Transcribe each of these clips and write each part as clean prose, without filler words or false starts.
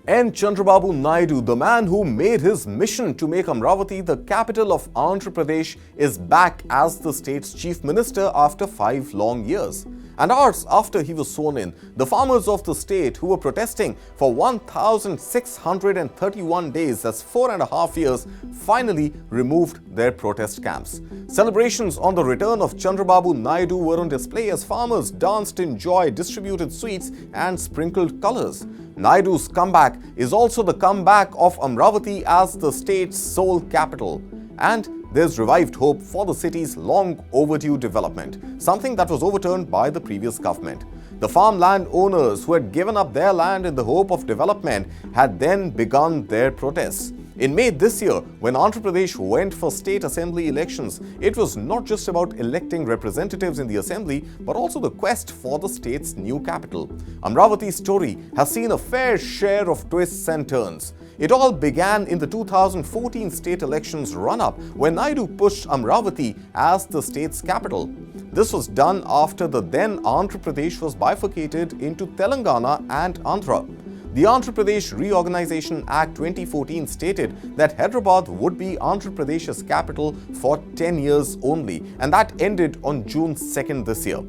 N. Chandrababu Naidu, the man who made his mission to make Amaravati the capital of Andhra Pradesh, is back as the state's chief minister after 5 long years. And hours after he was sworn in, the farmers of the state who were protesting for 1,631 days, that's 4.5 years, finally removed their protest camps. Celebrations on the return of Chandrababu Naidu were on display as farmers danced in joy, distributed sweets and sprinkled colors. Naidu's comeback is also the comeback of Amaravati as the state's sole capital. And there's revived hope for the city's long overdue development, something that was overturned by the previous government. The farmland owners who had given up their land in the hope of development had then begun their protests. In May this year, when Andhra Pradesh went for state assembly elections, it was not just about electing representatives in the assembly, but also the quest for the state's new capital. Amaravati's story has seen a fair share of twists and turns. It all began in the 2014 state elections run-up when Naidu pushed Amaravati as the state's capital. This was done after the then Andhra Pradesh was bifurcated into Telangana and Andhra. The Andhra Pradesh Reorganization Act 2014 stated that Hyderabad would be Andhra Pradesh's capital for 10 years only, and that ended on June 2nd this year.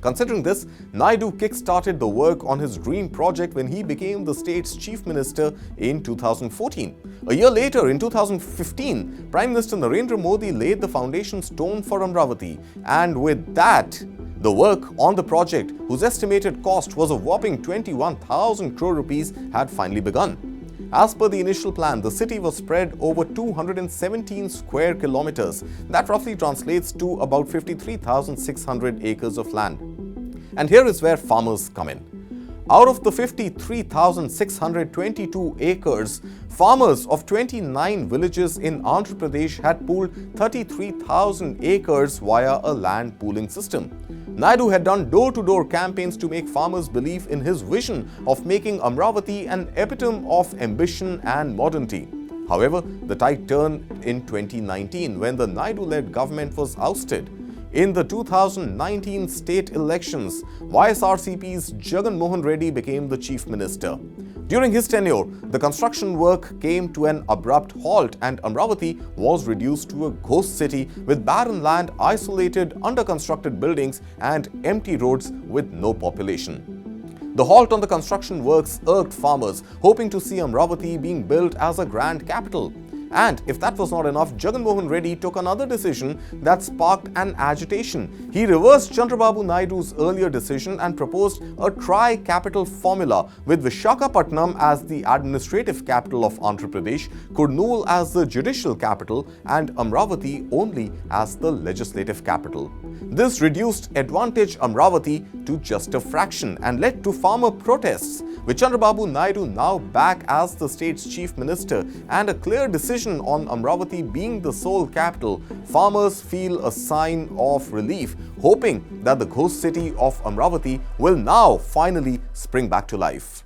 Considering this, Naidu kick-started the work on his dream project when he became the state's chief minister in 2014. A year later, in 2015, Prime Minister Narendra Modi laid the foundation stone for Amaravati, and with that, the work on the project, whose estimated cost was a whopping 21,000 crore rupees, had finally begun. As per the initial plan, the city was spread over 217 square kilometers. That roughly translates to about 53,600 acres of land. And here is where farmers come in. Out of the 53,622 acres, farmers of 29 villages in Andhra Pradesh had pooled 33,000 acres via a land pooling system. Naidu had done door-to-door campaigns to make farmers believe in his vision of making Amaravati an epitome of ambition and modernity. However, the tide turned in 2019 when the Naidu-led government was ousted. In the 2019 state elections, YSRCP's Jagan Mohan Reddy became the chief minister. During his tenure, the construction work came to an abrupt halt and Amaravati was reduced to a ghost city with barren land, isolated, under-constructed buildings and empty roads with no population. The halt on the construction works irked farmers, hoping to see Amaravati being built as a grand capital. And if that was not enough, Jagan Mohan Reddy took another decision that sparked an agitation. He reversed Chandrababu Naidu's earlier decision and proposed a tri-capital formula with Visakhapatnam as the administrative capital of Andhra Pradesh, Kurnool as the judicial capital, and Amaravati only as the legislative capital. This reduced advantage Amaravati to just a fraction and led to farmer protests. With Chandrababu Naidu now back as the state's chief minister and a clear decision on Amaravati being the sole capital, farmers feel a sign of relief, hoping that the ghost city of Amaravati will now finally spring back to life.